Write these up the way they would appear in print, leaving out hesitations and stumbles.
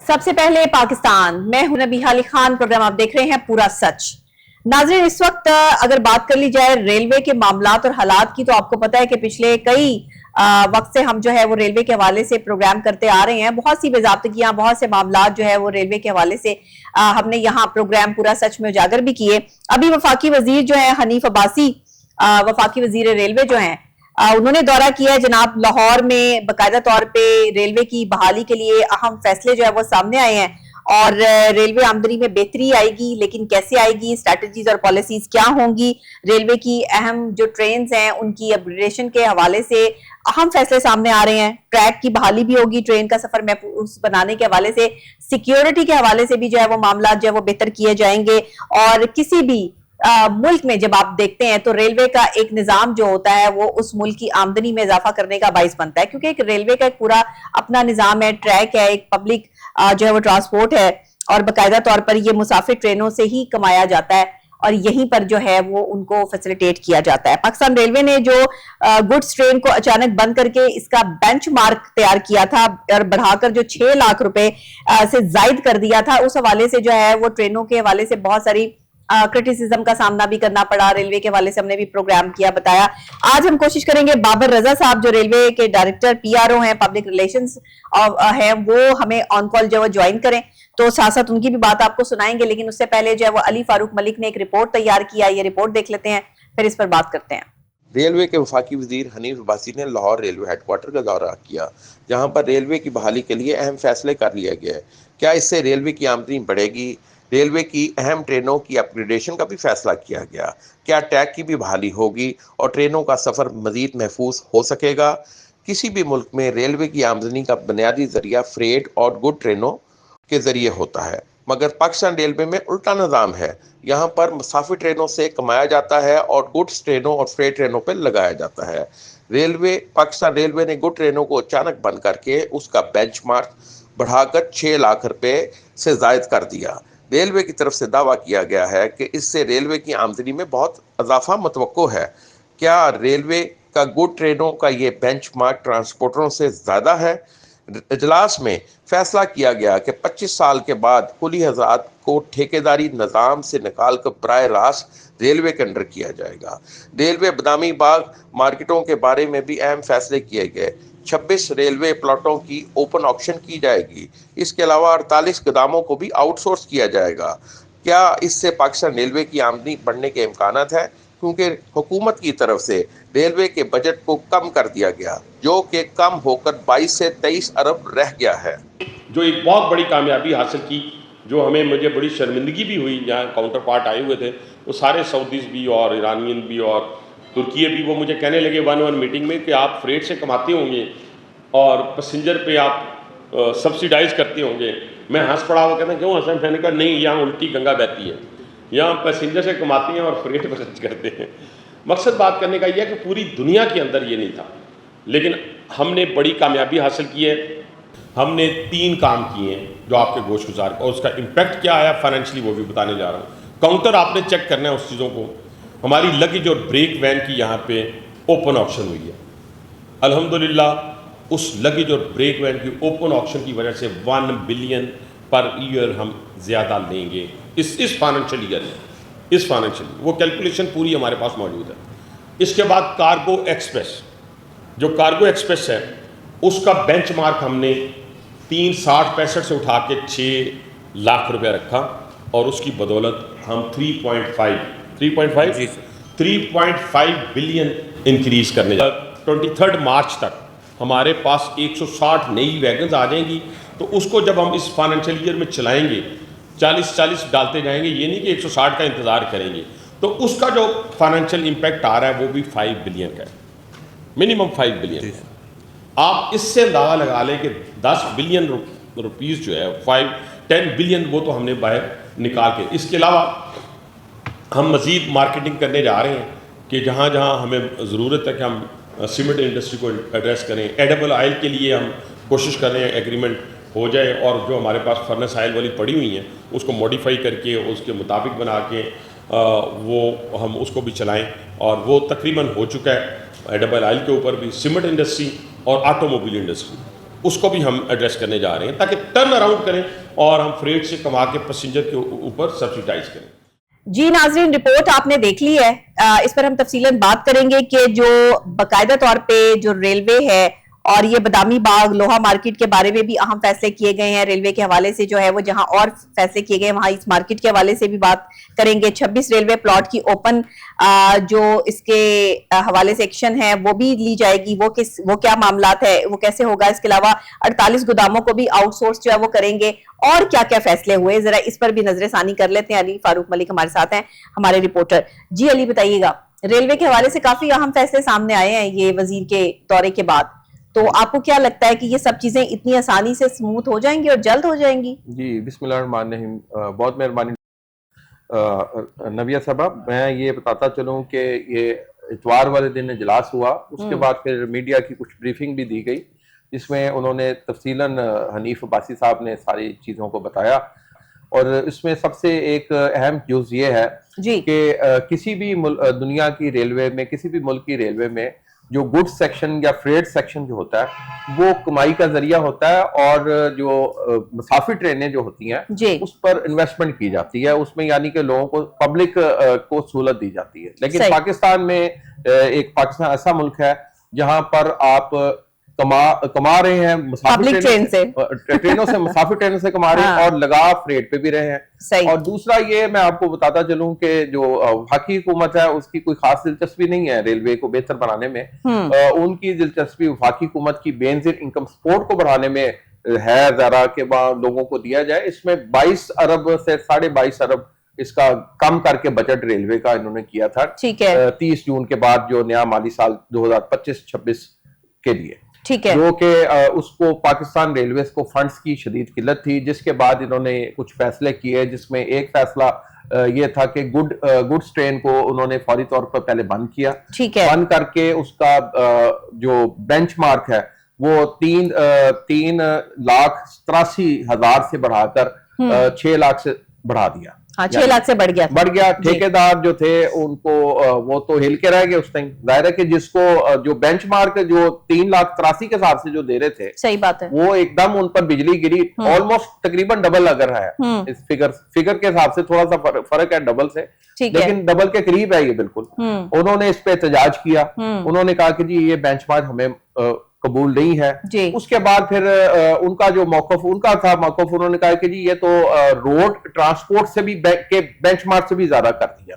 सबसे पहले पाकिस्तान, मैं हूं नबीहा अली खान। प्रोग्राम आप देख रहे हैं पूरा सच। नाज़रीन, इस वक्त अगर बात कर ली जाए रेलवे के मामलात और हालात की, तो आपको पता है कि पिछले कई वक्त से हम जो है वो रेलवे के हवाले से प्रोग्राम करते आ रहे हैं। बहुत सी बेज़ाब्तगियां, बहुत से मामलात जो है वो रेलवे के हवाले से हमने यहाँ प्रोग्राम पूरा सच में उजागर भी किए। अभी वफाकी वजीर जो है हनीफ अब्बासी, वफाकी वजीर रेलवे जो है, उन्होंने दौरा किया है जनाब लाहौर में। बाकायदा तौर पे रेलवे की बहाली के लिए अहम फैसले जो है वो सामने आए हैं और रेलवे आमदनी में बेहतरी आएगी, लेकिन कैसे आएगी, स्ट्रेटजीज और पॉलिसीज क्या होंगी, रेलवे की अहम जो ट्रेन हैं उनकी अपग्रेडेशन के हवाले से अहम फैसले सामने आ रहे हैं। ट्रैक की बहाली भी होगी, ट्रेन का सफर महफूज बनाने के हवाले से, सिक्योरिटी के हवाले से भी जो है वो मामला जो है वो बेहतर किए जाएंगे। और किसी भी मुल्क में जब आप देखते हैं तो रेलवे का एक निजाम जो होता है वो उस मुल्क की आमदनी में इजाफा करने का बाइस बनता है, क्योंकि एक रेलवे का एक पूरा अपना निजाम है, ट्रैक है, एक पब्लिक जो है वो ट्रांसपोर्ट है और बाकायदा तौर पर ये मुसाफिर ट्रेनों से ही कमाया जाता है और यहीं पर जो है वो उनको फैसिलिटेट किया जाता है। पाकिस्तान रेलवे ने जो गुड्स ट्रेन को अचानक बंद करके इसका बेंचमार्क तैयार किया था और बढ़ाकर जो 6 लाख रुपए से जायद कर दिया था, उस हवाले से जो है वो ट्रेनों के हवाले से बहुत सारी क्रिटिसिज्म का सामना भी करना पड़ा। रेलवे के हवाले से हमने भी प्रोग्राम किया, बताया। आज हम कोशिश करेंगे बाबर रजा साहब जो रेलवे के डायरेक्टर पीआरओ हैं, पब्लिक रिलेशंस हैं, वो हमें ऑन कॉल जो है ज्वाइन करें, तो साथ साथ उनकी भी बात आपको सुनाएंगे। लेकिन उससे पहले जो है वो अली फारूक मलिक ने एक रिपोर्ट तैयार किया, ये रिपोर्ट देख लेते हैं, फिर इस पर बात करते हैं। रेलवे के वफाकी वजीर हनीफ अब्बासी ने लाहौर रेलवे हेडक्वार्टर का दौरा किया, जहां पर रेलवे की बहाली के लिए अहम फैसले कर लिया गया है। क्या इससे रेलवे की आमदनी बढ़ेगी? रेलवे की अहम ट्रेनों की अपग्रेडेशन का भी फैसला किया गया। क्या ट्रैक की भी बहाली होगी और ट्रेनों का सफ़र मज़ीद महफूज हो सकेगा? किसी भी मुल्क में रेलवे की आमदनी का बुनियादी जरिया फ्रेट और गुड ट्रेनों के ज़रिए होता है, मगर पाकिस्तान रेलवे में उल्टा निज़ाम है। यहाँ पर मुसाफिर ट्रेनों से कमाया जाता है और गुड्स ट्रेनों और फ्रेट ट्रेनों पर लगाया जाता है। पाकिस्तान रेलवे ने गुड ट्रेनों को अचानक बंद करके उसका बेंचमार्क बढ़ाकर 6 लाख रुपए से जायद कर दिया। रेलवे की तरफ से दावा किया गया है कि इससे रेलवे की आमदनी में बहुत इजाफा मुतवक्को है। क्या रेलवे का गुड ट्रेनों का ये बेंचमार्क ट्रांसपोर्टरों से ज़्यादा है? इजलास में फैसला किया गया कि 25 साल के बाद कुली हज़ात को ठेकेदारी निज़ाम से निकाल कर बराह रास्त रेलवे के अंडर किया जाएगा। रेलवे बदामी बाग मार्केटों के बारे में भी अहम फैसले किए गए। 26 रेलवे प्लॉटों की ओपन ऑक्शन की जाएगी। इसके अलावा 48 गोदामों को भी आउटसोर्स किया जाएगा। क्या इससे पाकिस्तान रेलवे की आमदनी बढ़ने के इम्कानात है? क्योंकि हुकूमत की तरफ से रेलवे के बजट को कम कर दिया गया, जो कि कम होकर 22 से 23 अरब रह गया है। जो एक बहुत बड़ी कामयाबी हासिल की, जो मुझे बड़ी शर्मिंदगी भी हुई, जहाँ काउंटर पार्ट आए हुए थे वो सारे सऊदीज़ भी और ईरानियन भी और तुर्की भी, वो मुझे कहने लगे वन मीटिंग में कि आप फ्रेट से कमाते होंगे और पैसेंजर पे आप सब्सिडाइज करते होंगे। मैं हंस पड़ा, वो कहते हैं क्यों हंसा? मैंने कहा नहीं, यहाँ उल्टी गंगा बहती है, यहाँ पैसेंजर से कमाते हैं और फ्रेट पर खर्च करते हैं। मकसद बात करने का यह है कि पूरी दुनिया के अंदर ये नहीं था, लेकिन हमने बड़ी कामयाबी हासिल की है। हमने 3 काम किए हैं जो आपके गोशगुजार, और उसका इम्पैक्ट क्या आया फाइनेंशियली वो भी बताने जा रहा हूँ। काउंटर आपने चेक करना है उस चीज़ों को। हमारी लगेज और ब्रेक वैन की यहाँ पे ओपन ऑक्शन हुई है। अल्हम्दुलिल्लाह उस लगेज और ब्रेक वैन की ओपन ऑक्शन की वजह से 1 बिलियन पर ईयर हम ज़्यादा लेंगे इस फाइनेंशियल ईयर में। इस फाइनेंशियल वो कैलकुलेशन पूरी हमारे पास मौजूद है। इसके बाद कार्गो एक्सप्रेस, जो कार्गो एक्सप्रेस है उसका बेंचमार्क हमने 3.60-65 से उठा के 6 लाख रुपया रखा और उसकी बदौलत हम 3.5 बिलियन इंक्रीज करने जा। 23 मार्च तक हमारे पास 160 नई वैगन्स आ जाएंगी, तो उसको जब हम इस फाइनेंशियल ईयर में चलाएंगे 40-40 डालते जाएंगे, ये नहीं कि 160 का इंतज़ार करेंगे, तो उसका जो फाइनेंशियल इम्पैक्ट आ रहा है वो भी 5 बिलियन का है, मिनिमम 5 बिलियन। आप इससे अंदाज़ा लगा लें कि 10 बिलियन रुपीज़ जो है 5-10 बिलियन वो तो हमने बाहर निकाल के। इसके अलावा हम मज़ीद मार्केटिंग करने जा रहे हैं कि जहाँ जहाँ हमें ज़रूरत है कि हम सीमेंट इंडस्ट्री को एड्रेस करें। एडिबल ऑयल के लिए हम कोशिश कर रहे हैं एग्रीमेंट हो जाए और जो हमारे पास फर्नेस ऑयल वाली पड़ी हुई हैं उसको मॉडिफाई करके उसके मुताबिक बना के वो हम उसको भी चलाएं, और वो तकरीबन हो चुका है एडिबल ऑयल के ऊपर भी, सीमेंट इंडस्ट्री और ऑटोमोबाइल इंडस्ट्री। उसको भी हम एड्रेस करने जा रहे हैं ताकि टर्न अराउंड करें और हम फ्रेट से कमा के पैसेंजर के ऊपर सब्सिडाइज करें। जी नाजरीन, रिपोर्ट आपने देख ली है। इस पर हम तफसीलन बात करेंगे कि जो बाकायदा तौर पे जो रेलवे है और ये बदामी बाग लोहा मार्केट के बारे में भी अहम फैसले किए गए हैं रेलवे के हवाले से, जो है वो जहां और फैसले किए गए वहां इस मार्केट के हवाले से भी बात करेंगे। 26 रेलवे प्लॉट की ओपन जो इसके हवाले से एक्शन है वो भी ली जाएगी, वो क्या मामलात है, वो कैसे होगा। इसके अलावा 48 गोदामों को भी आउटसोर्स जो है वो करेंगे और क्या क्या फैसले हुए, जरा इस पर भी नजरसानी कर लेते हैं। अली फारूक मलिक हमारे साथ हैं, हमारे रिपोर्टर। जी अली, बताइएगा, रेलवे के हवाले से काफी अहम फैसले सामने आए हैं ये वजीर के दौरे के बाद, तो आपको क्या लगता है कि ये सब चीजें इतनी आसानी से स्मूथ हो जाएंगी और जल्द हो जाएंगी? जी बिस्मिल्लाहिर्रहमानिर्रहीम, बहुत मेहरबानी नविया साहबा। मैं ये बताता चलूं कि ये इतवार वाले दिन इजलास हुआ, उसके बाद फिर मीडिया की कुछ ब्रीफिंग भी दी गई जिसमें उन्होंने तफसीलन हनीफ अब्बासी साहब ने सारी चीज़ों को बताया। और इसमें सबसे एक अहम न्यूज़ ये है कि किसी भी दुनिया की रेलवे में, किसी भी मुल्क की रेलवे में जो गुड्स सेक्शन या फ्रेट सेक्शन जो होता है वो कमाई का जरिया होता है, और जो मुसाफिर ट्रेनें जो होती हैं उस पर इन्वेस्टमेंट की जाती है, उसमें यानी कि लोगों को, पब्लिक को सहूलत दी जाती है। लेकिन पाकिस्तान में पाकिस्तान ऐसा मुल्क है जहां पर आप कमा रहे हैं मुसाफिर ट्रेनों से मुसाफिर ट्रेनों से कमा रहे हैं और लगा फ्रेट पे भी रहे हैं। और दूसरा ये मैं आपको बताता चलूं कि जो वफाकी हुकूमत है उसकी कोई खास दिलचस्पी नहीं है रेलवे को बेहतर बनाने में। उनकी दिलचस्पी वफाकी हुकूमत की बेनजीर इनकम सपोर्ट को बढ़ाने में है जरा कि लोगों को दिया जाए। इसमें 22 अरब से 22.5 अरब इसका कम करके बजट रेलवे का इन्होंने किया था 30 जून के बाद, जो नया माली साल 2025-26 के लिए, जो कि उसको पाकिस्तान रेलवे को फंड्स की शदीद किल्लत थी, जिसके बाद इन्होंने कुछ फैसले किए, जिसमें एक फैसला ये था कि गुड्स ट्रेन को उन्होंने फौरी तौर पर पहले बंद किया। बंद करके उसका जो बेंचमार्क है वो 3,83,000 से बढ़ाकर 6 लाख से बढ़ा दिया। 6 लाख से बढ़ गया। ठेकेदार जो थे उनको वो तो हिल के रह गए उस टाइम। जाहिर है कि जिसको जो बेंचमार्क जो 3,83,000 के हिसाब से जो दे रहे थे, सही बात है, वो एकदम उन पर बिजली गिरी, ऑलमोस्ट तकरीबन डबल लग रहा है। इस फिगर के हिसाब से थोड़ा सा फर्क है डबल से, लेकिन डबल के करीब है ये बिल्कुल। उन्होंने इस पे एहतजाज किया, उन्होंने कहा कि जी ये बेंचमार्क हमें कबूल नहीं है। उसके बाद फिर उनका जो मौकफ उन्होंने कहा कि जी ये तो रोड ट्रांसपोर्ट से भी बेंचमार्क से भी ज्यादा कर दिया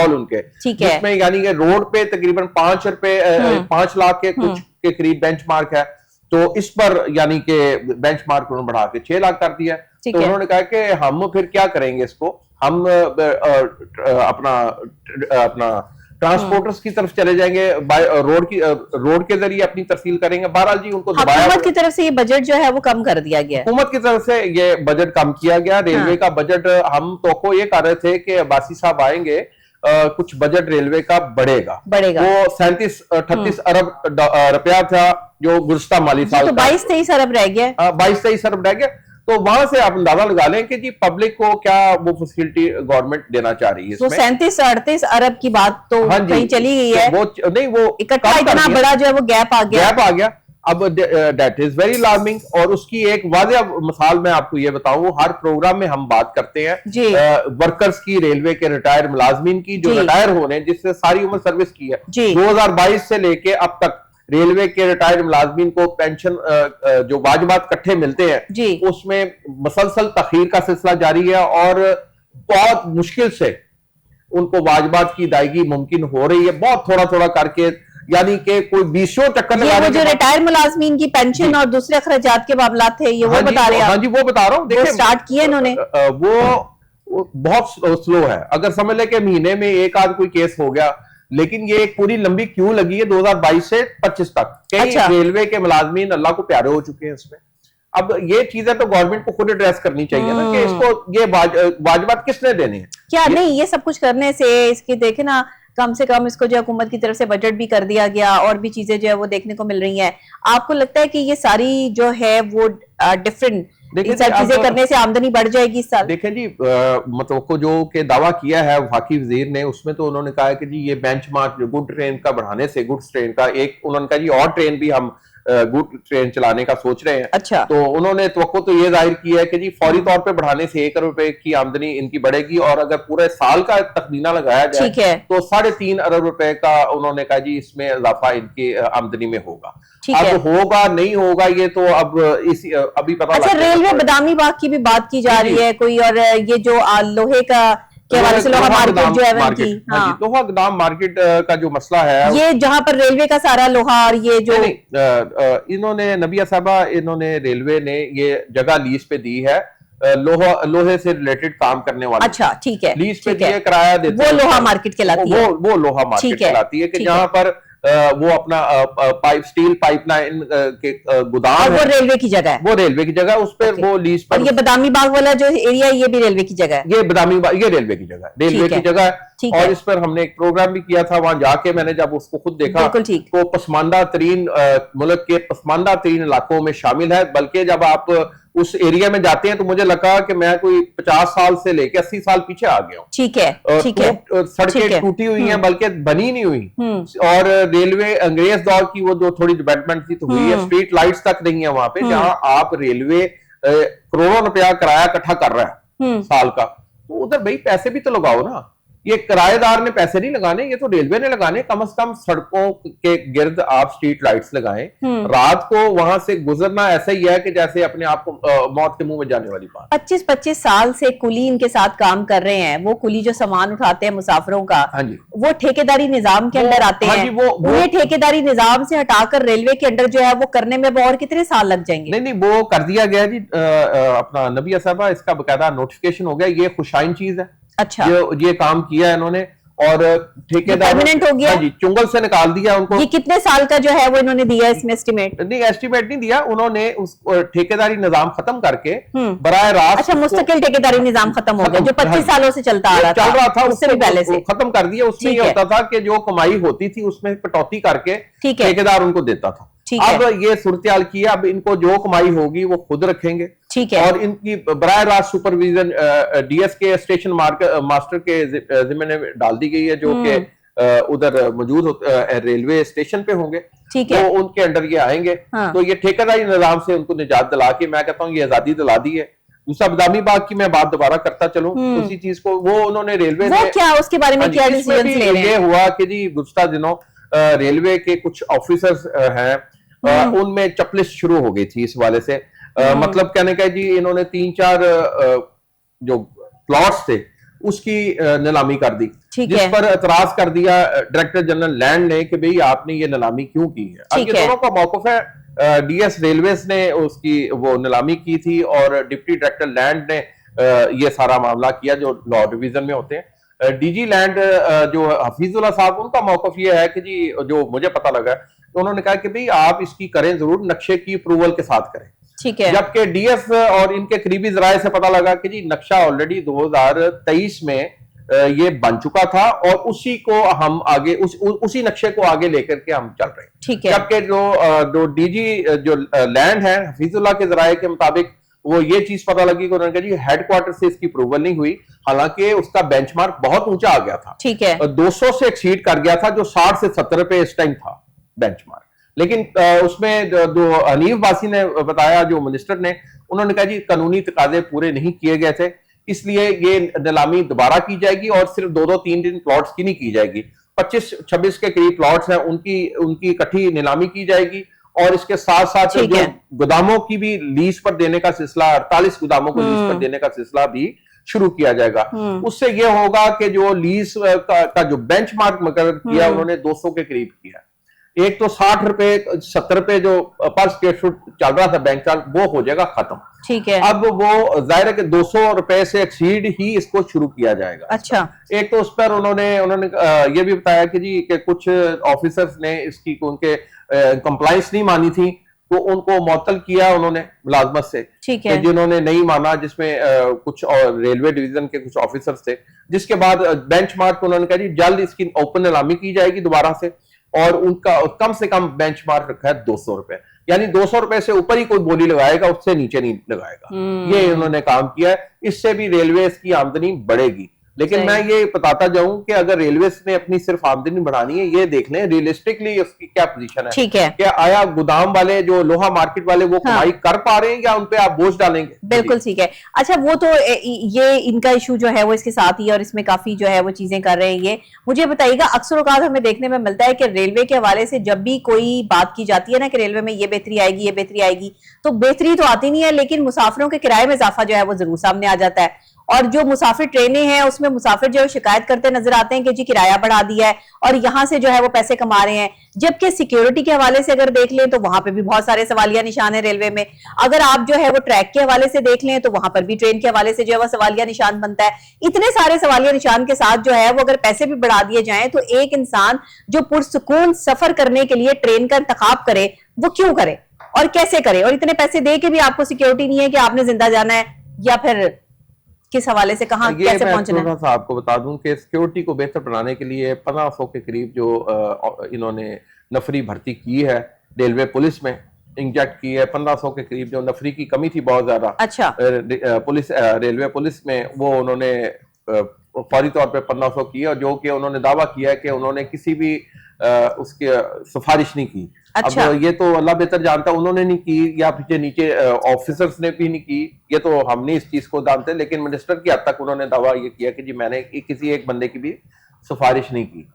उनके, जिसमें यानी कि रोड पे तकरीबन 5 लाख के कुछ के करीब बेंचमार्क है, तो इस पर यानी कि बेंचमार्क उन्होंने बढ़ा के 6 लाख कर दिया। तो उन्होंने कहा कि हम फिर क्या करेंगे, इसको हम अपना ट्रांसपोर्टर्स की तरफ चले जाएंगे, रोड के जरिए अपनी तरसील करेंगे। बहरहाल जी उनको हुकूमत की तरफ से ये बजट जो है वो कम कर दिया गया, हुकूमत की तरफ से ये बजट कम किया गया। रेलवे का बजट हम तो ये कर रहे थे कि अब्बासी साहब आएंगे, कुछ बजट रेलवे का बढ़ेगा। वो 37-38 अरब रुपया था जो गुज़श्ता माली साल, तो 22-23 अरब रह गया। 22-23 अरब रह गया। तो वहां से आप अंदाजा लगा लें कि जी पब्लिक को क्या वो फैसिलिटी गवर्नमेंट देना चाह रही है। तो 37-38 अरब की बात तो कहीं चली गई है, वो इकट्ठा इतना बड़ा जो है वो गैप आ गया। अब दैट इज वेरी अलार्मिंग। और उसकी एक वाज़ेह मिसाल मैं आपको ये बताऊं, हर प्रोग्राम में हम बात करते हैं वर्कर्स की, रेलवे के रिटायर मुलाजमीन की जो रिटायर होने, जिससे सारी उम्र सर्विस की है, 2022 से लेके अब तक रेलवे के रिटायर्ड मुलाजमीन को पेंशन जो वाजिबात इकट्ठे मिलते हैं, उसमें मसलसल तखीर का सिलसिला जारी है और बहुत मुश्किल से उनको वाजिबात की अदायगी मुमकिन हो रही है, बहुत थोड़ा थोड़ा करके, यानी कि कोई 20 चक्कर लगाने। वो जो रिटायर्ड मुलाजमीन की पेंशन और दूसरे अखराजात के मामला थे, ये वो बता रहे हैं? हाँ जी, वो बता रहा हूँ। देखिए स्टार्ट किए इन्होंने, वो बहुत स्लो है। अगर समझ ले कि महीने में एक आध कोई केस हो गया, लेकिन ये एक पूरी लंबी क्यों लगी है 2022 से 25 तक। रेलवे के मुलाजमीन अल्लाह को प्यारे हो चुके हैं इसमें। अब ये चीजें तो गवर्नमेंट को खुद एड्रेस करनी चाहिए ना कि इसको ये वाजिबात किसने देने हैं। क्या नहीं, ये सब कुछ करने से इसकी देखे ना, कम से कम इसको जो हुकूमत की तरफ से बजट भी कर दिया गया और भी चीजें जो है वो देखने को मिल रही हैं। आपको लगता है कि ये सारी जो है वो डिफरेंट चीजें करने से आमदनी बढ़ जाएगी इस साल? देखें जी, मतलब को जो के दावा किया है वफाकी वजीर ने, उसमें तो उन्होंने कहा है कि जी ये बेंचमार्क जो गुड ट्रेन का बढ़ाने से, गुड्स ट्रेन का एक, उन्होंने कहा जी और ट्रेन भी हम गुड ट्रेन चलाने का सोच रहे हैं। अच्छा। तो उन्होंने तवक्को तो ये जाहिर की है कि जी फौरी तौर पे बढ़ाने से 1 अरब रुपए की आमदनी इनकी बढ़ेगी, और अगर पूरे साल का तखमीना लगाया जाए ठीक है। तो 3.5 अरब रुपए का उन्होंने कहा जी इसमें इजाफा इनकी आमदनी में होगा। ठीक है। अब होगा नहीं होगा ये तो अब अभी पता अच्छा, लगेगा। रेलवे बदामी बाग की भी बात की जा रही है कोई, और ये जो लोहे का के हवाले से लोहा मार्केट जो है मार्केट, उनकी, हाँ जी, लोहा गोदाम मार्केट का जो मसला है ये जहां पर रेलवे का सारा लोहा और ये जो इन्होंने नबिया साहबा इन्होंने रेलवे ने ये जगह लीज पे दी है लोहे से रिलेटेड काम करने वाले। अच्छा, ठीक है, लीज पे ठीक है। दिए, किराया देते वो लोहा मार्केट कहलाती है। वो लोहा मार्केट ठीक है, कहलाती है कि ठीक जहां पर वो अपना स्टील पाइपलाइन के गोदाम और वो है, रेलवे की जगह है। वो रेलवे की जगह, उस पर वो लीज और पर। ये बदामी बाग वाला जो एरिया है ये भी रेलवे की जगह है। ये ये रेलवे की जगह, रेलवे ठीक है, की जगह है। ठीक और है। इस पर हमने एक प्रोग्राम भी किया था, वहां जाके मैंने जब उसको खुद देखा बिल्कुल ठीक। तो पसमानदा तरीन मुल्क के पसमानदा तरीन इलाकों में शामिल है। बल्कि जब आप उस एरिया में जाते हैं तो मुझे लगा कि मैं कोई 50 साल से लेकर 80 साल पीछे आ गया हूँ। ठीक है, ठीक है, ठीक है। सड़कें टूटी हुई हैं, बल्कि बनी नहीं हुई। और रेलवे अंग्रेज दौर की वो जो थोड़ी डेवलपमेंट थी तो हुई है, स्ट्रीट लाइट्स तक नहीं है वहां पे, जहां आप रेलवे करोड़ों रुपया किराया इकट्ठा कर रहा है साल का। तो उधर भाई पैसे भी तो लगाओ ना, ये किराएदार ने पैसे नहीं लगाने, ये तो रेलवे ने लगाने। कम से कम सड़कों के गिर्द आप स्ट्रीट लाइट्स लगाएं। रात को वहां से गुजरना ऐसा ही है कि जैसे अपने आप को मौत के मुंह में जाने वाली बात। 25-25 साल से कुली इनके साथ काम कर रहे हैं। वो कुली जो सामान उठाते हैं मुसाफिरों का, हाँ जी, वो ठेकेदारी निजाम के अंदर आते हाँ हैं। जी, वो ठेकेदारी निजाम से हटाकर रेलवे के अंदर जो है वो करने में और कितने साल लग जाएंगे? नहीं, वो कर दिया गया जी। अपना नबिया साहबा इसका बकायदा नोटिफिकेशन हो गया, ये खुशाइन चीज है। अच्छा, ये काम किया है इन्होंने, और ठेकेदार परमानेंट हो गया। हाँ जी, चुंगल से निकाल दिया उनको। ये कितने साल का जो है वो इन्होंने दिया इसमें एस्टिमेट? नहीं, एस्टिमेट नहीं दिया उन्होंने, उस ठेकेदारी निजाम खत्म करके बराह रास्त। अच्छा, मुस्तकिल ठेकेदारी निजाम खत्म हो गया जो 25 सालों से चलता आ रहा था, उससे भी पहले से खत्म कर दिया। उसमें ये होता था कि जो कमाई होती थी उसमें कटौती करके ठेकेदार उनको देता था। अब ये सूरत-ए-हाल की है, अब इनको जो कमाई होगी वो खुद रखेंगे। ठीक है। और इनकी बराह रास्त सुपरविजन डीएस के स्टेशन मास्टर के जिम्मे में डाल दी गई है, जो कि उधर मौजूद रेलवे स्टेशन पे होंगे। ठीक है। तो उनके अंडर ये आएंगे। हाँ। तो ये ठेकेदारी निजाम से उनको निजात दिला के, मैं कहता हूँ ये आजादी दिला दी है। दूसरा बदामी बाग की मैं बात दोबारा करता चलूं, उसी चीज को वो उन्होंने रेलवे वो क्या उसके बारे में क्या डिसीजन ले रहे हैं? ये हुआ कि जी गुज़श्ता दिनों रेलवे के कुछ ऑफिसर्स हैं, उनमें चपलिश शुरू हो गई थी इस वाले से। मतलब कहने का जी इन्होंने 3-4 जो प्लॉट्स थे उसकी नीलामी कर दी, जिस पर एतराज कर दिया डायरेक्टर जनरल लैंड ने कि भाई आपने ये नीलामी क्यों की है। अब ये दोनों का मौकफ है। डीएस रेलवेज ने उसकी वो नीलामी की थी और डिप्टी डायरेक्टर लैंड ने ये सारा मामला किया जो लॉ डिवीजन में होते हैं। डीजी लैंड जो हफीजुल्लाह साहब, उनका मौकफ ये है कि जी जो मुझे पता लगा तो उन्होंने कहा कि भाई आप इसकी करें जरूर, नक्शे की अप्रूवल के साथ करें। ठीक है। जबकि डीएस और इनके करीबी जराये से पता लगा कि जी नक्शा ऑलरेडी 2023 में ये बन चुका था और उसी को हम आगे उसी नक्शे को आगे लेकर के हम चल रहे हैं। ठीक है। जबकि जो डीजी जो लैंड है हफीजुल्लाह के जराये के मुताबिक वो ये चीज पता लगी कि उन्होंने कहा जी हेडक्वार्टर से इसकी अप्रूवल नहीं हुई, हालांकि उसका बेंचमार्क बहुत ऊंचा आ गया था। ठीक है। 200 से एक्सीड कर गया था, जो 60 से 70 पे इस टाइम था बेंचमार्क। लेकिन उसमें जो हनीफ बासी ने बताया, जो मिनिस्टर ने, उन्होंने कहा जी कानूनी तकाजे पूरे नहीं किए गए थे, इसलिए ये नीलामी दोबारा की जाएगी और सिर्फ 2-3 प्लॉट्स की नहीं की जाएगी, 25-26 के करीब प्लॉट्स हैं उनकी इकट्ठी नीलामी की जाएगी। और इसके साथ साथ जो गोदामों की भी लीज पर देने का सिलसिला, 48 गोदामों को लीज पर देने का सिलसिला भी शुरू किया जाएगा। उससे यह होगा कि जो लीज का जो बेंचमार्क मुकर्रर किया उन्होंने 200 के करीब किया। एक तो 60 रुपए 70 रुपए जो पर स्क्वायर फुट चल रहा था बैंक चार्ज, वो हो जाएगा खत्म। ठीक है। अब वो जाहिर है कि 200 रुपए से एक्सीड ही इसको शुरू किया जाएगा। अच्छा। एक तो उस पर उन्होंने ये भी बताया कि जी कि कुछ ऑफिसर्स ने इसकी उनके कंप्लायंस नहीं मानी थी, तो उनको मुअत्तल किया उन्होंने मुलाजमत से। ठीक है। जिन्होंने नहीं माना, जिसमें कुछ और रेलवे डिवीजन के कुछ ऑफिसर्स थे, जिसके बाद बेंचमार्क उन्होंने कहा जी जल्द इसकी ओपन नीलामी की जाएगी दोबारा से, और उनका कम से कम बेंचमार्क रखा है 200 रुपए, यानी 200 रुपए से ऊपर ही कोई बोली लगाएगा, उससे नीचे नहीं लगाएगा। ये उन्होंने काम किया है। इससे भी रेलवे की आमदनी बढ़ेगी। लेकिन सही। मैं ये बताता जाऊं कि अगर रेलवे ने अपनी सिर्फ आमदनी बढ़ानी है, ये देख लें रियलिस्टिकली उसकी क्या पोजीशन है। ठीक है। क्या आया गोदाम वाले, जो लोहा मार्केट वाले, वो हाँ। कमाई कर पा रहे हैं या उन पे आप बोझ डालेंगे? बिल्कुल ठीक है। अच्छा, वो तो ये इनका इशू जो है वो इसके साथ ही है और इसमें काफी जो है वो चीजें कर रहे हैं। ये मुझे बताइएगा, अक्सर औकात हमें देखने में मिलता है कि रेलवे के हवाले से जब भी कोई बात की जाती है ना कि रेलवे में ये बेहतरी आएगी, ये बेहतरी आएगी, तो बेहतरी तो आती नहीं है, लेकिन मुसाफिरों के किराए में इजाफा जो है वो जरूर सामने आ जाता है। और जो मुसाफिर ट्रेनें हैं उसमें मुसाफिर जो है शिकायत करते नजर आते हैं कि जी किराया बढ़ा दिया है और यहां से जो है वो पैसे कमा रहे हैं। जबकि सिक्योरिटी के हवाले से अगर देख लें तो वहां पे भी बहुत सारे सवालिया निशान है रेलवे में। अगर आप जो है वो ट्रैक के हवाले से देख लें तो वहां पर भी ट्रेन के हवाले से जो है वो सवालिया निशान बनता है। इतने सारे सवालिया निशान के साथ जो है वो अगर पैसे भी बढ़ा दिए जाएं तो एक इंसान जो पुरसुकून सफर करने के लिए ट्रेन का इंतखाब करे, वो क्यों करे और कैसे करे? और इतने पैसे दे के भी आपको सिक्योरिटी नहीं है कि आपने जिंदा जाना है, या फिर किस हवाले से कहां कैसे पहुंचना है? थोड़ा सा आपको बता दूं कि सिक्योरिटी को बेहतर बनाने के लिए 1500 के करीब जो इन्होंने नफरी भर्ती की है रेलवे पुलिस में, इंजेक्ट की है 1500 के करीब। जो नफरी की कमी थी बहुत ज्यादा अच्छा। पुलिस रेलवे पुलिस में, वो उन्होंने फौरी तौर पे 1500 की, और जो कि उन्होंने दावा किया है कि उन्होंने किसी भी उसके सिफारिश नहीं की। अच्छा। अब ये तो अल्लाह बेहतर जानता, उन्होंने नहीं की या पीछे नीचे ऑफिसर्स ने भी नहीं की, ये तो हम नहीं इस चीज को जानते, लेकिन मिनिस्टर की हद तक उन्होंने दावा ये किया कि जी मैंने किसी एक बंदे की भी सिफारिश नहीं की।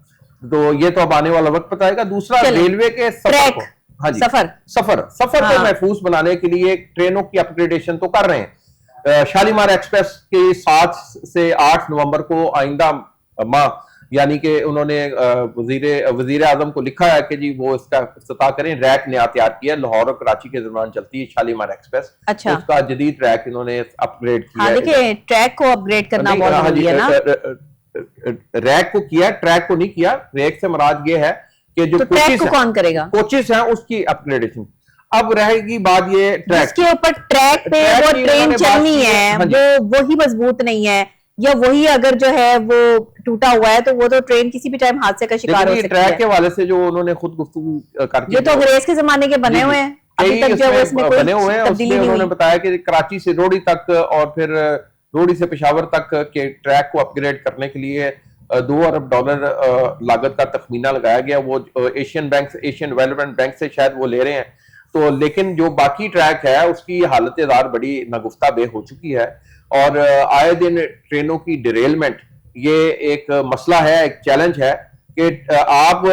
तो ये तो अब आने वाला वक्त बताएगा। दूसरा, रेलवे के सफर को, हाँ जी, सफर को महफूज बनाने के लिए ट्रेनों की अपग्रेडेशन तो कर रहे हैं। शालीमार एक्सप्रेस के 7 से 8 नवंबर को आइंदा माह, यानी कि उन्होंने वजीर आजम को लिखा है कि जी वो इसका इफ्तिताह करें। रैक नया तैयार किया, लाहौर और कराची के दरमियान चलती है शालीमार एक्सप्रेस। अच्छा। उसका जदीद ट्रैक इन्होंने अपग्रेड किया। हाँ, देखिए ट्रैक को अपग्रेड करना बहुत जरूरी है ना। रैक को किया, ट्रैक को नहीं किया। रैक से मुराद ये है कि जो तो ट्रैक को कौन करेगा? कोचेस हैं उसकी अपग्रेडेशन। अब रहेगी बात ये ट्रैक जिसके ऊपर ट्रैक पे वो ट्रेन चलनी है, वो ही मजबूत नहीं है, या वही अगर जो है वो टूटा हुआ है, तो वो तो ट्रेन किसी भी टाइम हादसे का शिकार हो सकती है। ट्रैक के हवाले से जो उन्होंने खुद गुफ्तगू करके, ये तो अंग्रेज के जमाने के बने हुए हैं, अभी तक जो इसमें कोई बने हुए हैं। उसमें उन्होंने बताया कि कराची से रोड़ी तक और फिर रोड़ी से पेशावर तक के ट्रैक को अपग्रेड करने के लिए $2 अरब लागत का तखमीना लगाया गया। वो एशियन डेवलपमेंट बैंक से शायद वो ले रहे हैं। तो लेकिन जो बाकी ट्रैक है उसकी हालत जार बड़ी नागुफ्ता बे हो चुकी है, और आए दिन ट्रेनों की डिरेलमेंट ये एक मसला है, एक चैलेंज है कि आप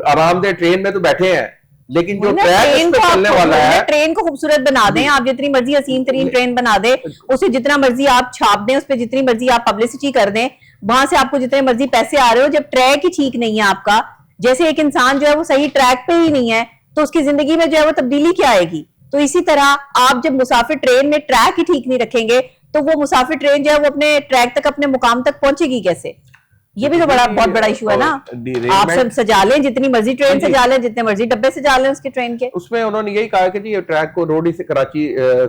आरामदेह ट्रेन में तो बैठे हैं, लेकिन जो ट्रैक पे चलने वाला है, ट्रेन को खूबसूरत बना दें आप, जितनी मर्जी हसीन तरीन ट्रेन बना दे, उसे जितना मर्जी आप छाप दें, उस पर जितनी मर्जी आप पब्लिसिटी कर दें, वहां से आपको जितने मर्जी पैसे आ रहे हो, जब ट्रैक ही ठीक नहीं है आपका, जैसे एक इंसान जो है वो सही ट्रैक पे ही नहीं है, तो उसकी जिंदगी में जो है वो तब्दीली क्या आएगी? तो इसी तरह आप जब मुसाफिर ट्रेन में ट्रैक ही ठीक नहीं रखेंगे तो वो मुसाफिर ट्रेन जो है वो अपने ट्रैक तक, अपने मुकाम तक पहुंचेगी कैसे? ये भी तो बहुत बड़ा इशू है ना। आप सब सजा लें, जितनी मर्जी ट्रेन सजा लें, जितने मर्जी डब्बे सजा लें उसके ट्रेन के। उसमें उन्होंने यही कहा कि जी ट्रैक को रोडी से कराची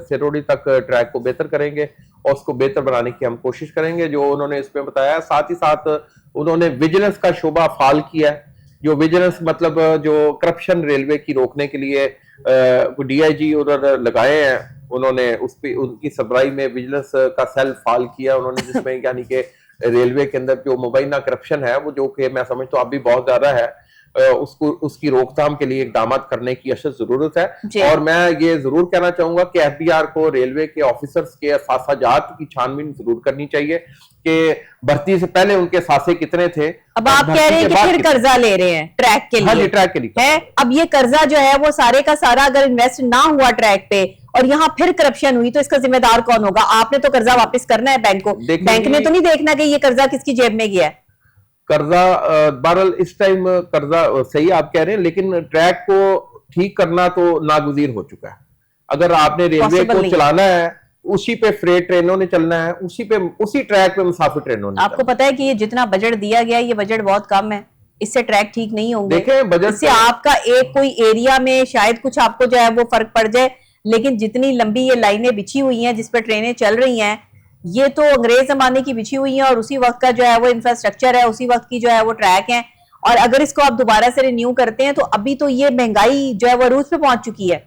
से रोडी तक ट्रैक को बेहतर करेंगे और उसको बेहतर बनाने की हम कोशिश करेंगे, जो उन्होंने इसमें बताया। साथ ही साथ उन्होंने विजिलेंस का शोबा फाल किया है। जो विजिलेंस मतलब जो करप्शन रेलवे की रोकने के लिए DIG उधर लगाए हैं, उन्होंने उस पर उनकी सरबराही में विजिलेंस का सेल फाल किया उन्होंने, जिसमें यानी कि रेलवे के अंदर जो मुबैना करप्शन है वो, जो कि मैं समझता हूँ अभी बहुत ज्यादा है, उसकी रोकथाम के लिए इकदाम करने की अशद जरूरत है। और मैं ये जरूर कहना चाहूंगा कि FBR को रेलवे के ऑफिसर्स के सासाजात की छानबीन जरूर करनी चाहिए कि भर्ती से पहले उनके सासे कितने थे। अब आप कह रहे हैं कि फिर कर्जा ले रहे हैं ट्रैक के लिए? हाँ जी, ट्रैक के लिए है। अब ये कर्जा जो है वो सारे का सारा अगर इन्वेस्ट ना हुआ ट्रैक पे और यहाँ फिर करप्शन हुई, तो इसका जिम्मेदार कौन होगा? आपने तो कर्जा वापस करना है बैंक को, बैंक ने तो नहीं देखना कि ये कर्जा किसकी जेब में गया है। कर्जा बहरहाल इस टाइम कर्जा सही आप कह रहे हैं, लेकिन ट्रैक को ठीक करना तो नागुज़ीर हो चुका है। अगर आपने रेलवे को चलाना है, उसी पे फ्रेट ट्रेनों ने चलना है, उसी ट्रैक पे मुसाफिर ट्रेनों ने। आपको पता है कि ये जितना बजट दिया गया है, ये बजट बहुत कम है, इससे ट्रैक ठीक नहीं होंगे। देखें बजट से आपका एक कोई एरिया में शायद कुछ आपको जो है वो फर्क पड़ जाए, लेकिन जितनी लंबी ये लाइनें बिछी हुई हैं जिस पर ट्रेनें चल रही हैं, ये तो अंग्रेज जमाने की बिछी हुई है और उसी वक्त का जो है वो इंफ्रास्ट्रक्चर है, उसी वक्त की जो है वो ट्रैक है। और अगर इसको आप दोबारा से रिन्यू करते हैं तो अभी तो ये महंगाई जो है वो अरूज पे पहुंच चुकी है।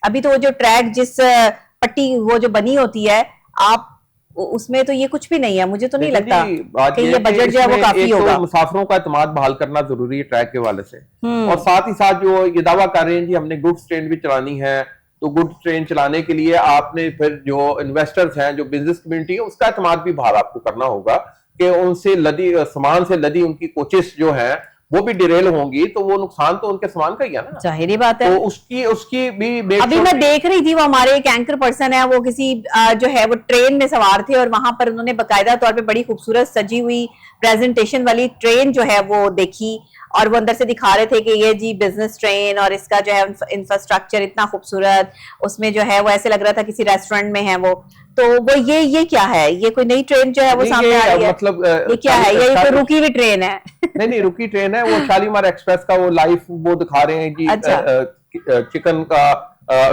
अभी तो वो जो ट्रैक जिस पट्टी वो जो बनी होती है, आप उसमें तो ये कुछ भी नहीं है, मुझे तो नहीं लेकिन लगता जी, बात कि ये ये है कि बजट जो है वो इसमें काफी एक होगा। तो मुसाफिरों का एतमाद बहाल करना जरूरी है ट्रैक के वाले से, और साथ ही साथ जो ये दावा कर रहे हैं जी हमने गुड्स ट्रेन भी चलानी है, तो गुड्स ट्रेन चलाने के लिए आपने फिर जो इन्वेस्टर्स हैं, जो बिजनेस कम्युनिटी है, उसका एतमाद भी बहाल आपको करना होगा कि उनसे लदी सामान से लदी उनकी कोचेस जो है वो भी डिरेल होंगी, तो वो नुकसान तो उनके सामान का ही है ना, जाहिर बात है। तो उसकी उसकी भी अभी मैं देख रही थी, वो हमारे एक एंकर पर्सन है, वो किसी जो है वो ट्रेन में सवार थे और वहां पर उन्होंने बकायदा तौर पे बड़ी खूबसूरत सजी हुई प्रेजेंटेशन वाली ट्रेन जो है वो देखी, और वो अंदर से दिखा रहे थे कि ये जी बिजनेस ट्रेन और इसका जो है इंफ्रास्ट्रक्चर इतना खूबसूरत, उसमें जो है वो ऐसे लग रहा था किसी रेस्टोरेंट में है वो। तो वो ये क्या है, ये कोई नई ट्रेन जो है वो सामने आ रही है, मतलब ये क्या है, ये कोई रुकी हुई ट्रेन है? नहीं रुकी ट्रेन है, वो शालीमार एक्सप्रेस का वो लाइव वो दिखा रहे हैं जी। अच्छा। चिकन का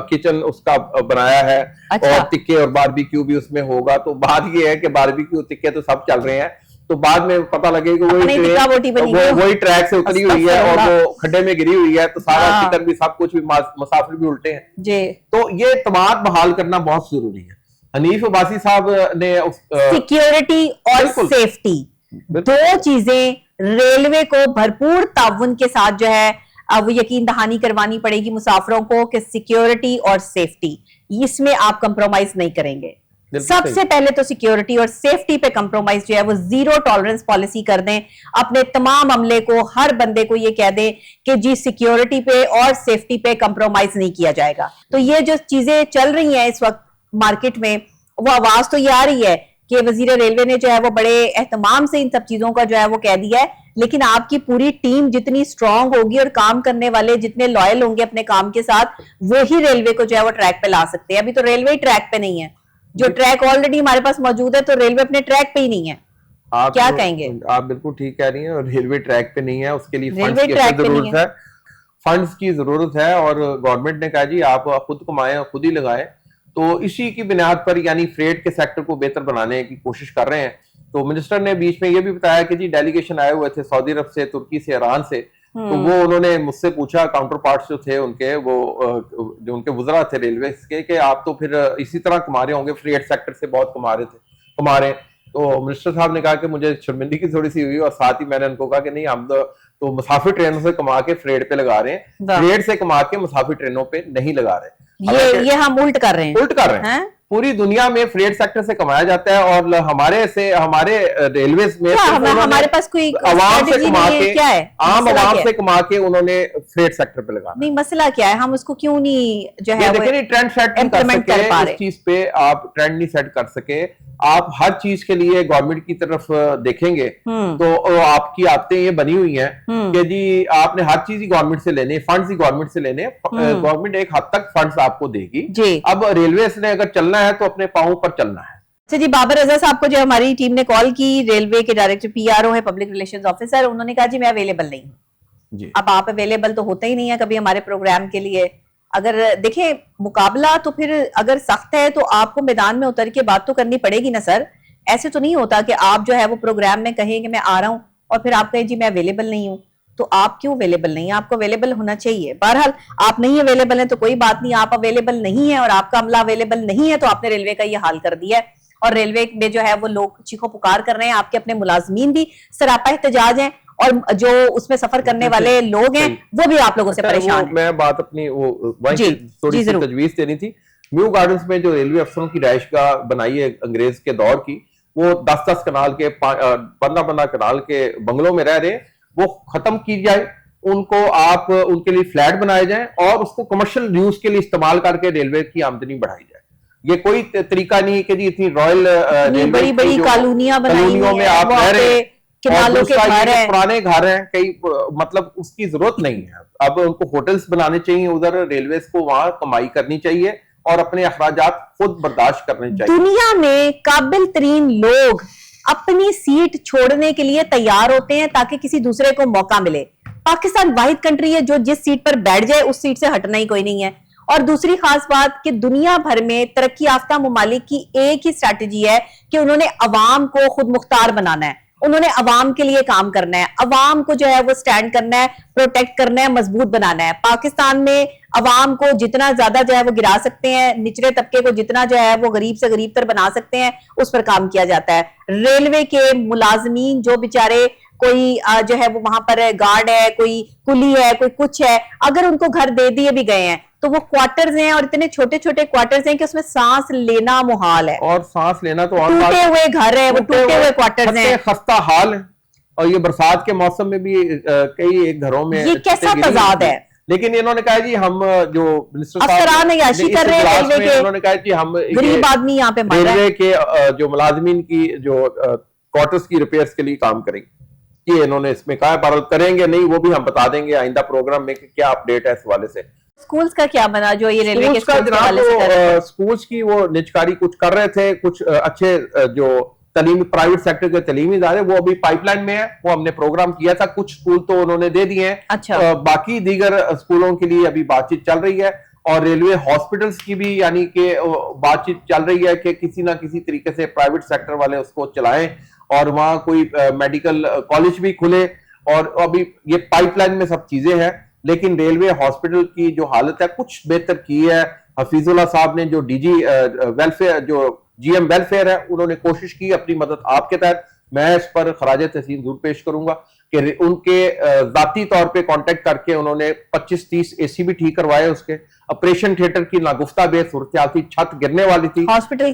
किचन उसका बनाया है। अच्छा। और टिक्के और बारबेक्यू भी उसमें होगा, तो बात ये है कि बारबेक्यू टिक्के तो सब चल रहे हैं, तो बाद में पता लगे कि वही ट्रैक से उतरी हुई है और वो खड्डे में गिरी हुई है, तो सारा चिकन भी सब कुछ भी मुसाफिर भी उल्टे हैं जी। तो ये एतमाद बहाल करना बहुत जरूरी है। हनीफ अब्बासी साहब ने सिक्योरिटी और सेफ्टी दो चीजें रेलवे को भरपूर ताउन के साथ जो है अब यकीन दहानी करवानी पड़ेगी मुसाफिरों को कि सिक्योरिटी और सेफ्टी, इसमें आप कंप्रोमाइज नहीं करेंगे। सबसे पहले तो सिक्योरिटी और सेफ्टी पे कंप्रोमाइज जो है वो जीरो टॉलरेंस पॉलिसी कर दें, अपने तमाम अमले को, हर बंदे को ये कह दें कि जी सिक्योरिटी पे और सेफ्टी पे कंप्रोमाइज नहीं किया जाएगा। तो ये जो चीजें चल रही हैं इस वक्त मार्केट में, वो आवाज तो ये आ रही है कि वजीर रेलवे ने जो है वो बड़े एहतमाम से इन सब चीजों का जो है वो कह दिया है, लेकिन आपकी पूरी टीम जितनी स्ट्रांग होगी और काम करने वाले जितने लॉयल होंगे अपने काम के साथ, वो ही रेलवे को जो है वो ट्रैक पे ला सकते हैं। अभी तो रेलवे ट्रैक पे नहीं है, जो ट्रैक ऑलरेडी हमारे पास मौजूद है, तो रेलवे अपने ट्रैक पे ही नहीं है। आप क्या कहेंगे? आप बिल्कुल ठीक कह रही हैं, और रेलवे ट्रैक पे नहीं है, उसके लिए फंड्स की जरूरत है, फंड्स की जरूरत है, और गवर्नमेंट ने कहा जी आप खुद कमाएं और खुद ही लगाएं, तो इसी की बुनियाद पर यानी फ्रेट के सेक्टर को बेहतर बनाने की कोशिश कर रहे हैं। तो मिनिस्टर ने बीच में ये भी बताया कि जी डेलीगेशन आए हुए थे सऊदी अरब से, तुर्की से, ईरान से, तो वो उन्होंने मुझसे पूछा, काउंटर पार्ट्स जो थे उनके, वो जो उनके वुज़रा थे रेलवे के, कि आप तो फिर इसी तरह कमा रहे होंगे, फ्रेट सेक्टर से बहुत कमा रहे हैं। तो मिनिस्टर साहब ने कहा कि मुझे शर्मिंदगी थोड़ी सी हुई, और साथ ही मैंने उनको कहा कि नहीं, हम तो मुसाफिर ट्रेनों से कमा के फ्रेट पे लगा रहे हैं, फ्रेट से कमा के मुसाफिर ट्रेनों पे नहीं लगा रहे। ये हम उल्ट कर रहे हैं। पूरी दुनिया में फ्रेट सेक्टर से कमाया जाता है, और हमारे रेलवे में हमारे पास कोई आवाम से कमा के, क्या है, आम आवाम से कमा के उन्होंने फ्रेट सेक्टर पे लगाना। नहीं, मसला क्या है, हम उसको क्यों नहीं जो है देखिए, ट्रेंड सेट इम्प्लीमेंट कर पा रहे, इस चीज पे आप ट्रेंड नहीं सेट कर सके। आप हर चीज के लिए गवर्नमेंट की तरफ देखेंगे तो आपकी आदतें ये बनी हुई हैं कि जी आपने हर चीज ही गवर्नमेंट से लेने, फंड्स ही गवर्नमेंट से लेने, गवर्नमेंट एक हद तक फंड्स आपको देगी। अब रेलवे ने अगर चलना है तो अपने पांव पर चलना है। अच्छा जी, बाबर रजा साहब को जो हमारी टीम ने कॉल की, रेलवे के डायरेक्टर पीआरओ है, पब्लिक रिलेशंस ऑफिसर, उन्होंने कहा जी मैं अवेलेबल नहीं हूँ। अब आप अवेलेबल तो होते ही नहीं है कभी हमारे प्रोग्राम के लिए। अगर देखें मुकाबला तो फिर अगर सख्त है तो आपको मैदान में उतर के बात तो करनी पड़ेगी ना सर। ऐसे तो नहीं होता कि आप जो है वो प्रोग्राम में कहें कि मैं आ रहा हूँ और फिर आप कहें जी मैं अवेलेबल नहीं हूँ। तो आप क्यों अवेलेबल नहीं है? आपको अवेलेबल होना चाहिए। बहरहाल आप नहीं अवेलेबल है तो कोई बात नहीं, आप अवेलेबल नहीं है और आपका अमला अवेलेबल नहीं है तो आपने रेलवे का ये हाल कर दिया है, और रेलवे में जो है वो लोग चीखो पुकार कर रहे हैं। आपके अपने मुलाजमीन भी सरापा एहतजाज हैं और जो उसमें सफर करने वाले लोग हैं वो भी आप लोगों से परेशान हैं। मैं बात अपनी थोड़ी सी तजवीज देनी थी। म्यू गार्डन्स में जो रेलवे अफसरों की रिहाइशगाह बनाई है अंग्रेज के दौर की, वो 10-10 कनाल के 15-15 कनाल के बंगलों में रह रहे हैं, वो खत्म की जाए, उनको आप उनके लिए फ्लैट बनाए जाए और उसको कमर्शियल यूज के लिए इस्तेमाल करके रेलवे की आमदनी बढ़ाई जाए। ये कोई तरीका नहीं है कि जी इतनी रॉयल बड़ी बड़ी कॉलोनियां कॉलोनियों में आप रह रहे हैं, किनारों के घर हैं, पुराने घर हैं कई, मतलब उसकी जरूरत नहीं है। अब उनको होटल्स बनाने चाहिए उधर, रेलवे को वहां कमाई करनी चाहिए और अपने अखराजात खुद बर्दाश्त करने चाहिए। दुनिया में काबिल तरीन लोग अपनी सीट छोड़ने के लिए तैयार होते हैं ताकि किसी दूसरे को मौका मिले। पाकिस्तान वाहिद कंट्री है जो जिस सीट पर बैठ जाए उस सीट से हटना ही कोई नहीं है। और दूसरी खास बात कि दुनिया भर में तरक्की याफ्ता ममालिक की एक ही स्ट्रैटेजी है कि उन्होंने अवाम को खुद मुख्तार बनाना है उन्होंने अवाम के लिए काम करना है, अवाम को जो है वो स्टैंड करना है, प्रोटेक्ट करना है, मजबूत बनाना है। पाकिस्तान में अवाम को जितना ज्यादा जो है वो गिरा सकते हैं, निचले तबके को जितना जो है वो गरीब से गरीब तर बना सकते हैं, उस पर काम किया जाता है। रेलवे के मुलाजमीन जो बेचारे कोई जो है वो वहां पर गार्ड है, कोई कुली है, कोई कुछ है, अगर उनको घर दे दिए भी गए हैं तो वो क्वार्टर्स हैं और इतने छोटे छोटे क्वार्टर्स हैं कि उसमें सांस लेना मुहाल है। और सांस लेना तो और टूटे हुए घर है, वो टूटे हुए क्वार्टर्स हैं, खस्ता हाल है। और ये बरसात के मौसम में भी कई एक घरों में ये कैसा तजाद है। लेकिन इन्होंने कहा जी हम जो मिनिस्टर अफसरान याशी कर रहे हैं रेलवे के, उन्होंने कहा कि हम गरीब आदमी यहाँ पे मर रहा है। रेलवे के जो मुलाजमीन की जो क्वार्टर्स की रिपेयर्स के लिए काम करेंगे, कि इन्होंने इसमें कहा पर करेंगे नहीं, वो भी हम बता देंगे आइंदा प्रोग्राम में कि क्या अपडेट है इस हवाले से। स्कूल्स का क्या बना जो ये रेलवे के स्कूल्स का जनाब स्कूल्स की वो निजकारी कुछ कर रहे थे, कुछ अच्छे जो तलीमी प्राइवेट सेक्टर के तलीमी इदारे वो अभी पाइपलाइन में है, वो हमने प्रोग्राम किया था, कुछ स्कूल तो उन्होंने दे दिए हैं। अच्छा। बाकी दीगर स्कूलों के लिए अभी बातचीत चल रही है और रेलवे हॉस्पिटल्स की भी यानी कि बातचीत चल रही है कि किसी ना किसी तरीके से प्राइवेट सेक्टर वाले उसको चलाएं और वहां कोई मेडिकल कॉलेज भी खुले। और अभी ये पाइपलाइन में सब चीजें हैं, लेकिन रेलवे हॉस्पिटल की जो हालत है कुछ बेहतर की है। हफीजुल्लाह साहब ने जो डीजी वेलफेयर जो जीएम वेलफेयर है, उन्होंने कोशिश की अपनी मदद आपके तहत। मैं इस पर खराज तहसीन जरूर पेश करूंगा कि उनके जाती तौर पे कांटेक्ट करके उन्होंने 25-30 एसी भी ठीक करवाए। उसके ऑपरेशन थिएटर की नागुफ्ता बेस सूरत थी, छत गिरने वाली थी हॉस्पिटल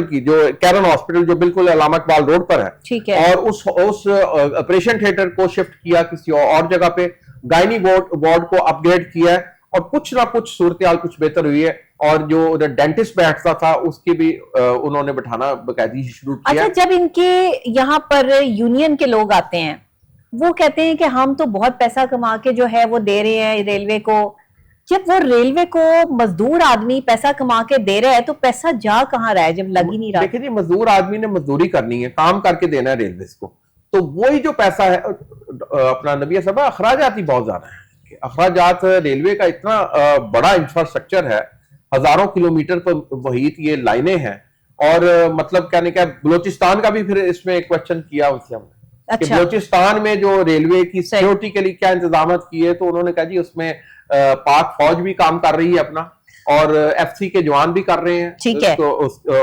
की, जो कैरन हॉस्पिटल जो बिल्कुल अलामा इकबाल रोड पर है, ठीक है। और उस ऑपरेशन थिएटर को शिफ्ट किया किसी और जगह पे, गायनी वार्ड को अपग्रेड किया है और कुछ ना कुछ सूरत कुछ बेहतर हुई है। और जो डेंटिस्ट बैठता था उसकी भी उन्होंने बैठाना बकायदी शुरू किया। अच्छा, जब इनके यहाँ पर यूनियन के लोग आते हैं वो कहते हैं कि हम तो बहुत पैसा कमा के जो है वो दे रहे हैं रेलवे को, जब वो रेलवे को मजदूर आदमी पैसा कमा के दे रहा है तो पैसा जा कहाँ रहा है जब लग ही नहीं रहा। देखिए जी, मजदूर आदमी ने मजदूरी करनी है, काम करके देना है रेलवे को, तो वही जो पैसा है अपना नबी साहब अखराजात ही बहुत ज्यादा है। अखराजात रेलवे का इतना बड़ा इंफ्रास्ट्रक्चर है, हजारों किलोमीटर पर वहीत ये लाइनें हैं। और मतलब कहने का बलोचिस्तान का भी फिर इसमें एक क्वेश्चन किया उनसे हमने। अच्छा। कि बलोचिस्तान में जो रेलवे की सिक्योरिटी के लिए क्या इंतजाम किए, तो उन्होंने कहा जी उसमें पाक फौज भी काम कर रही है अपना, और एफसी के जवान भी कर रहे हैं, ठीक है। तो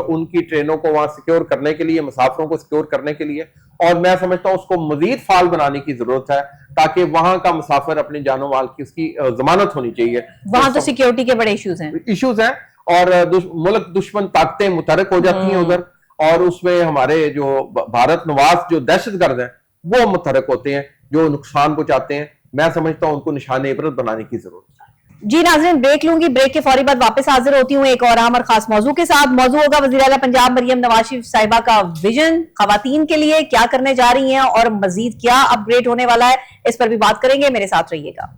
उनकी ट्रेनों को वहां सिक्योर करने के लिए, मुसाफिरों को सिक्योर करने के लिए। और मैं समझता हूं उसको मजीद फाल बनाने की जरूरत है ताकि वहां का मुसाफिर अपनी जानो माल की उसकी जमानत होनी चाहिए। वहां तो सिक्योरिटी के बड़े इश्यूज हैं और मुल्क दुश्मन ताकतें मुतहरक हो जाती हैं उधर, और उसमें हमारे जो भारत नवाज जो दहशतगर्द हैं वो मुतहरक होते हैं, जो नुकसान पहुंचाते हैं। मैं समझता हूं उनको निशान इबरत बनाने की जरूरत है। जी नाज़रीन, ब्रेक लूंगी, ब्रेक के फौरी बाद वापस हाजिर होती हूँ एक और अहम और खास मौजू के साथ। मौजू होगा वज़ीर आला पंजाब मरियम नवाज शरीफ साहिबा का विजन खवातीन के लिए, क्या करने जा रही हैं और मजीद क्या अपग्रेड होने वाला है, इस पर भी बात करेंगे। मेरे साथ रहिएगा।